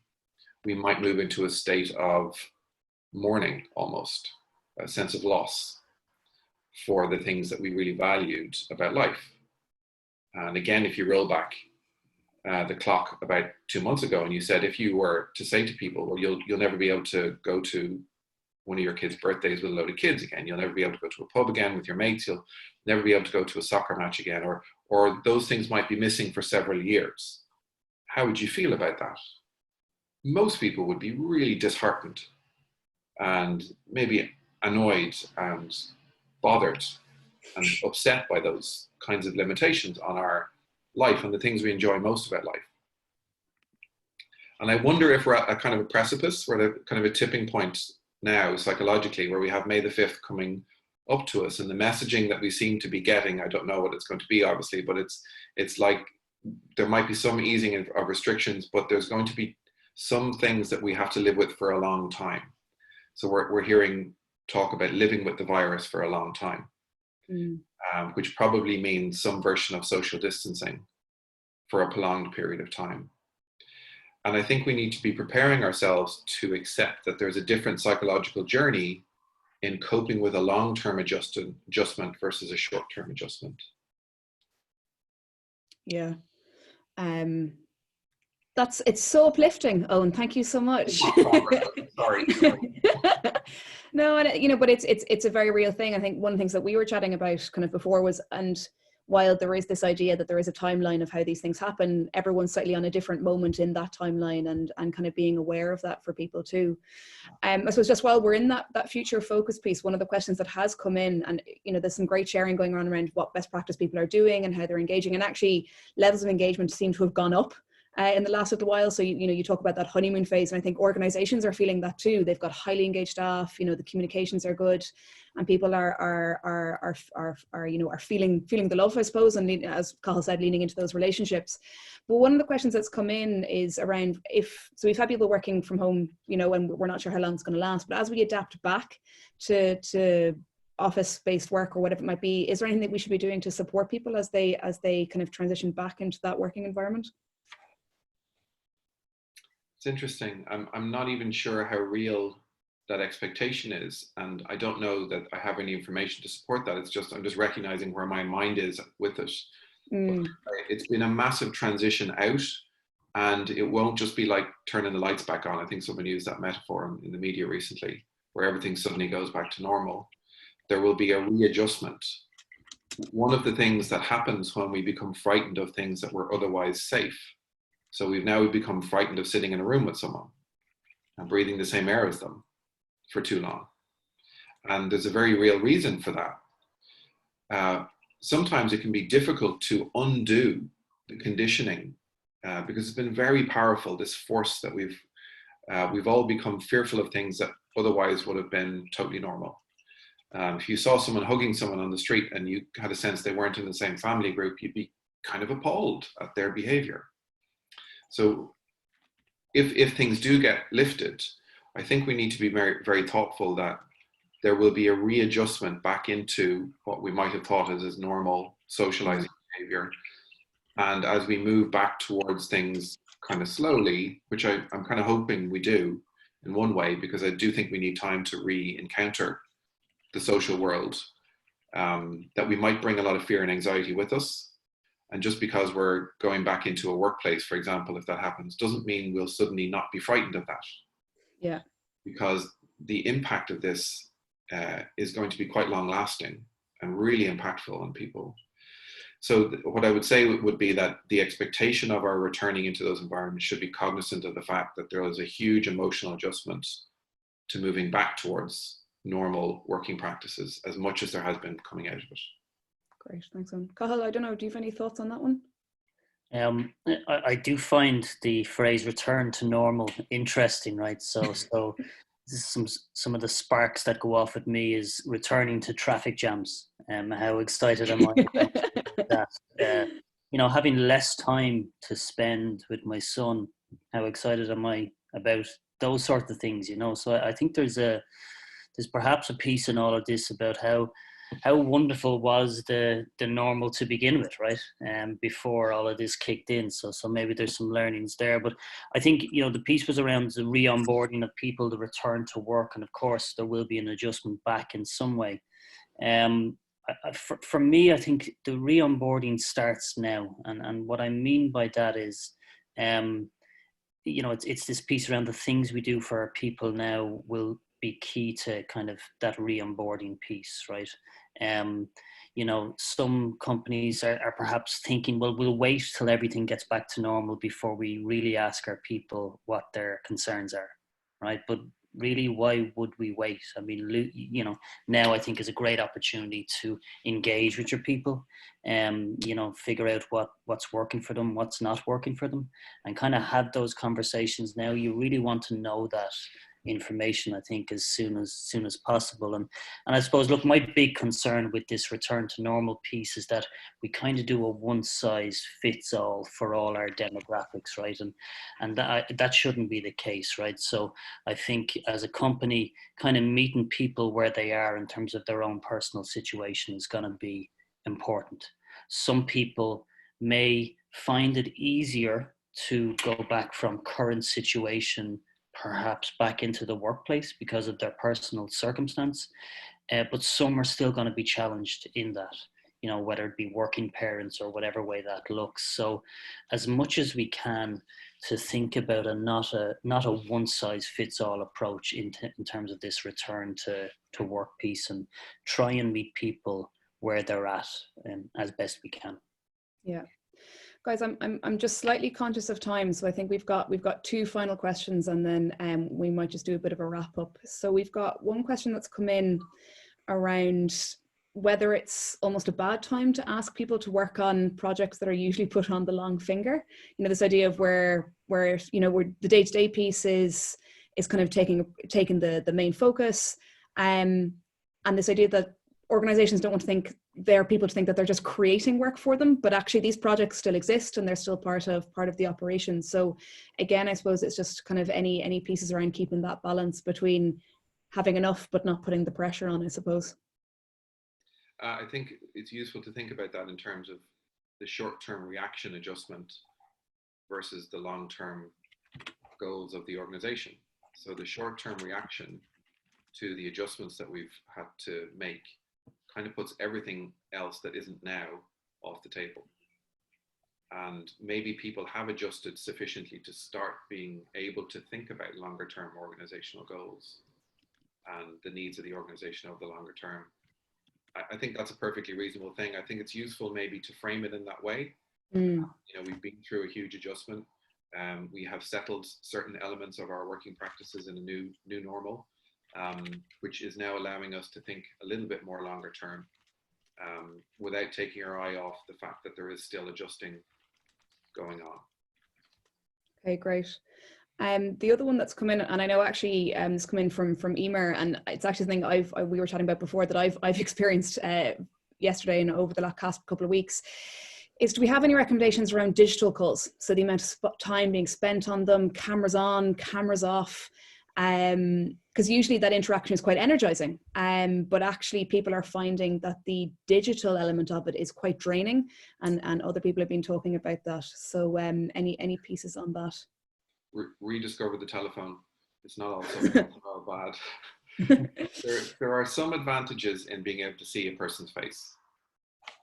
we might move into a state of mourning, almost a sense of loss for the things that we really valued about life. And again, if you roll back the clock about 2 months ago, and you said, if you were to say to people, well, you'll never be able to go to one of your kids' birthdays with a load of kids again, you'll never be able to go to a pub again with your mates, you'll never be able to go to a soccer match again, or those things might be missing for several years. How would you feel about that? Most people would be really disheartened and maybe annoyed and bothered and upset by those kinds of limitations on our life and the things we enjoy most about life. And I wonder if we're at a kind of a precipice, we're at a kind of a tipping point now psychologically, where we have May the 5th coming up to us, and the messaging that we seem to be getting, I don't know what it's going to be obviously, but it's like there might be some easing of restrictions, but there's going to be some things that we have to live with for a long time. So we're hearing talk about living with the virus for a long time, which probably means some version of social distancing for a prolonged period of time. And I think we need to be preparing ourselves to accept that there's a different psychological journey in coping with a long-term adjustment versus a short-term adjustment. Yeah. It's so uplifting, Owen. Thank you so much. Sorry. No, and but it's a very real thing. I think one of the things that we were chatting about kind of before was, and while there is this idea that there is a timeline of how these things happen, everyone's slightly on a different moment in that timeline, and kind of being aware of that for people too. I suppose just while we're in that future focus piece, one of the questions that has come in, and there's some great sharing going on around what best practice people are doing and how they're engaging, and actually levels of engagement seem to have gone up in the last little while. So you talk about that honeymoon phase, and I think organizations are feeling that too. They've got highly engaged staff. The communications are good, and people are feeling the love, I suppose, and as Cathal said, leaning into those relationships. But one of the questions that's come in is around so we've had people working from home, and we're not sure how long it's going to last. But as we adapt back to office-based work or whatever it might be, is there anything that we should be doing to support people as they kind of transition back into that working environment? It's interesting. I'm not even sure how real that expectation is, and I don't know that I have any information to support that. I'm just recognizing where my mind is with it. It's been a massive transition out, and it won't just be like turning the lights back on. I think someone used that metaphor in the media recently, where everything suddenly goes back to normal. There will be a readjustment. One of the things that happens when we become frightened of things that were otherwise safe So we've become frightened of sitting in a room with someone and breathing the same air as them for too long. And there's a very real reason for that. Sometimes it can be difficult to undo the conditioning because it's been very powerful, this force that we've all become fearful of things that otherwise would have been totally normal. If you saw someone hugging someone on the street and you had a sense they weren't in the same family group, you'd be kind of appalled at their behavior. So if things do get lifted, I think we need to be very, very thoughtful that there will be a readjustment back into what we might have thought as normal socializing behavior. And as we move back towards things kind of slowly, which I'm kind of hoping we do in one way, because I do think we need time to re-encounter the social world, that we might bring a lot of fear and anxiety with us. And just because we're going back into a workplace, for example, if that happens, doesn't mean we'll suddenly not be frightened of that. Yeah. Because the impact of this is going to be quite long lasting and really impactful on people. So what I would say would be that the expectation of our returning into those environments should be cognizant of the fact that there is a huge emotional adjustment to moving back towards normal working practices, as much as there has been coming out of it. Great, thanks, Eoin. Cathal, I don't know, do you have any thoughts on that one? I do find the phrase "return to normal" interesting, right? So some of the sparks that go off at me is returning to traffic jams. How excited am I about that? Having less time to spend with my son. How excited am I about those sorts of things? So I think there's perhaps a piece in all of this about how wonderful was the normal to begin with, right? Before all of this kicked in. So maybe there's some learnings there. But I think, the piece was around the re-onboarding of people, the return to work. And of course, there will be an adjustment back in some way. For me, I think the re-onboarding starts now. And what I mean by that is, it's this piece around the things we do for our people now will be key to kind of that re-onboarding piece, right? Some companies are perhaps thinking, well, we'll wait till everything gets back to normal before we really ask our people what their concerns are, right? But really, why would we wait? I mean, now I think is a great opportunity to engage with your people and, figure out what's working for them, what's not working for them, and kind of have those conversations now. You really want to know that information, I think, as soon as possible. And I suppose, look, my big concern with this return to normal piece is that we kind of do a one size fits all for all our demographics, right? And that shouldn't be the case, right? So I think as a company, kind of meeting people where they are in terms of their own personal situation is going to be important. Some people may find it easier to go back from current situation perhaps back into the workplace because of their personal circumstance, but some are still going to be challenged in that, whether it be working parents or whatever way that looks. So as much as we can to think about not a one size fits all approach in terms of this return to work piece, and try and meet people where they're at as best we can. Yeah. Guys, I'm just slightly conscious of time, so I think we've got two final questions, and then we might just do a bit of a wrap up. So we've got one question that's come in around whether it's almost a bad time to ask people to work on projects that are usually put on the long finger. This idea of where where the day-to-day piece is kind of taking the main focus, and this idea that organizations don't want to think they're people to think that they're just creating work for them, but actually these projects still exist and they're still part of the operation. So again, I suppose it's just kind of any pieces around keeping that balance between having enough but not putting the pressure on, I suppose. I think it's useful to think about that in terms of the short-term reaction adjustment versus the long-term goals of the organization. So the short-term reaction to the adjustments that we've had to make kind of puts everything else that isn't now off the table. And maybe people have adjusted sufficiently to start being able to think about longer term organizational goals and the needs of the organization over the longer term. I think that's a perfectly reasonable thing. I think it's useful maybe to frame it in that way. We've been through a huge adjustment. We have settled certain elements of our working practices in a new normal, which is now allowing us to think a little bit more longer term, without taking our eye off the fact that there is still adjusting going on. Okay, great. The other one that's come in, and I know actually it's come in from Emer, and it's actually something we were chatting about before that I've experienced yesterday and over the last couple of weeks, is do we have any recommendations around digital calls? So the amount of time being spent on them, cameras on, cameras off, because usually that interaction is quite energizing, but actually people are finding that the digital element of it is quite draining, and other people have been talking about that. So any pieces on that? Rediscover the telephone. It's not all so bad. There are some advantages in being able to see a person's face,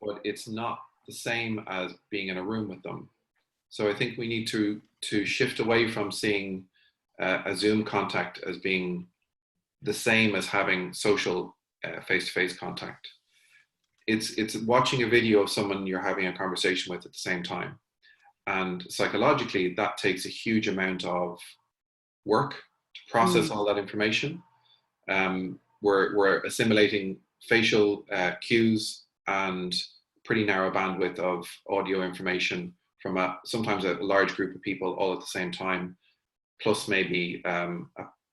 but it's not the same as being in a room with them. So I think we need to shift away from seeing a Zoom contact as being the same as having social face-to-face contact. It's watching a video of someone you're having a conversation with at the same time. And psychologically, that takes a huge amount of work to process all that information. We're assimilating facial cues and pretty narrow bandwidth of audio information from sometimes a large group of people all at the same time, plus maybe a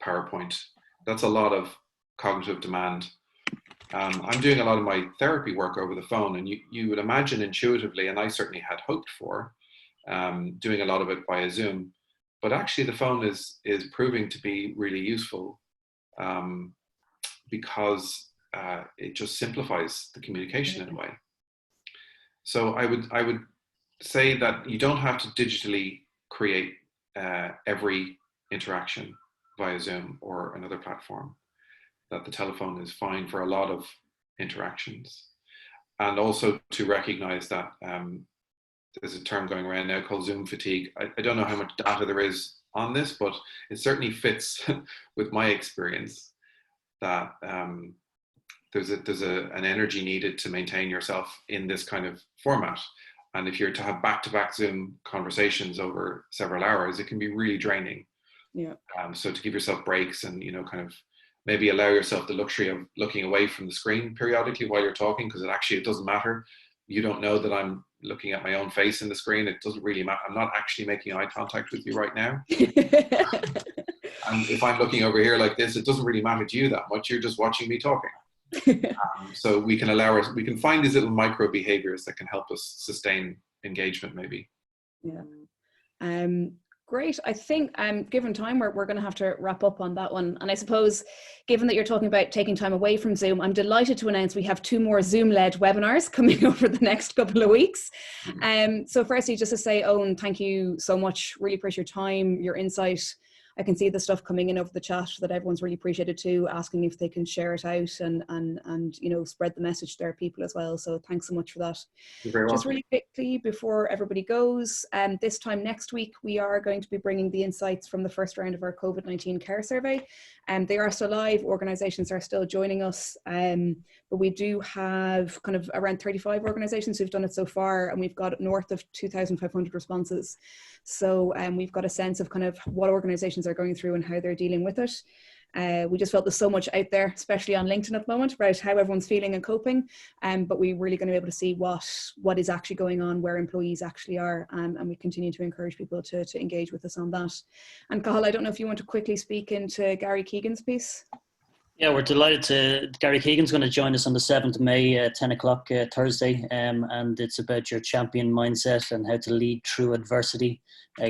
PowerPoint. That's a lot of cognitive demand. I'm doing a lot of my therapy work over the phone, and you would imagine intuitively, and I certainly had hoped for, doing a lot of it via Zoom, but actually the phone is proving to be really useful, because it just simplifies the communication in a way. So I would say that you don't have to digitally create every interaction via Zoom or another platform, that the telephone is fine for a lot of interactions. And also to recognize that there's a term going around now called Zoom fatigue. I don't know how much data there is on this, but it certainly fits with my experience that there's an energy needed to maintain yourself in this kind of format. And if you're to have back-to-back Zoom conversations over several hours, it can be really draining. Yeah. So to give yourself breaks and, kind of maybe allow yourself the luxury of looking away from the screen periodically while you're talking, because it doesn't matter. You don't know that I'm looking at my own face in the screen. It doesn't really matter. I'm not actually making eye contact with you right now. And if I'm looking over here like this, it doesn't really matter to you that much. You're just watching me talking. So we can find these little micro behaviors that can help us sustain engagement, maybe. Yeah. Great. I think given time, we're going to have to wrap up on that one. And I suppose, given that you're talking about taking time away from Zoom, I'm delighted to announce we have 2 more Zoom-led webinars coming over the next couple of weeks. So firstly, just to say, Eoin, thank you so much. Really appreciate your time, your insight. I can see the stuff coming in over the chat that everyone's really appreciated too, asking if they can share it out and spread the message to their people as well. So thanks so much for that. You're very welcome. Just really quickly before everybody goes, this time next week, we are going to be bringing the insights from the first round of our COVID-19 care survey. They are still live, organisations are still joining us, but we do have kind of around 35 organisations who've done it so far, and we've got north of 2,500 responses. So we've got a sense of kind of what organisations are going through and how they're dealing with it. We just felt there's so much out there, especially on LinkedIn at the moment, about how everyone's feeling and coping. But we're really going to be able to see what is actually going on, where employees actually are, and we continue to encourage people to engage with us on that. And Cathal, I don't know if you want to quickly speak into Gary Keegan's piece. Yeah, we're delighted to. Gary Keegan's going to join us on the 7th of May, 10 o'clock Thursday, and it's about your champion mindset and how to lead through adversity.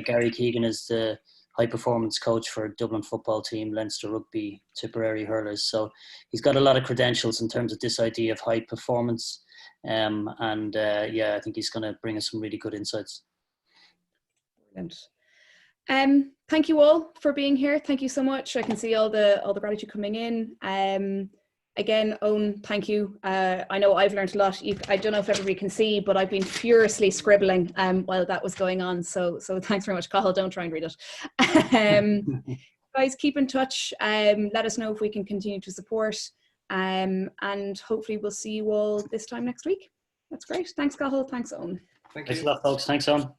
Gary Keegan is the high performance coach for Dublin football team, Leinster Rugby, Tipperary Hurlers. So he's got a lot of credentials in terms of this idea of high performance. I think he's going to bring us some really good insights. Brilliant. Thank you all for being here. Thank you so much. I can see all the gratitude coming in. Again, Eoin, thank you. I know I've learned a lot. I don't know if everybody can see, but I've been furiously scribbling while that was going on. So thanks very much, Cathal. Don't try and read it. Guys, keep in touch. Let us know if we can continue to support. And hopefully we'll see you all this time next week. That's great. Thanks, Cathal. Thanks, Eoin. Thank you. Thanks a lot, folks. Thanks, Eoin.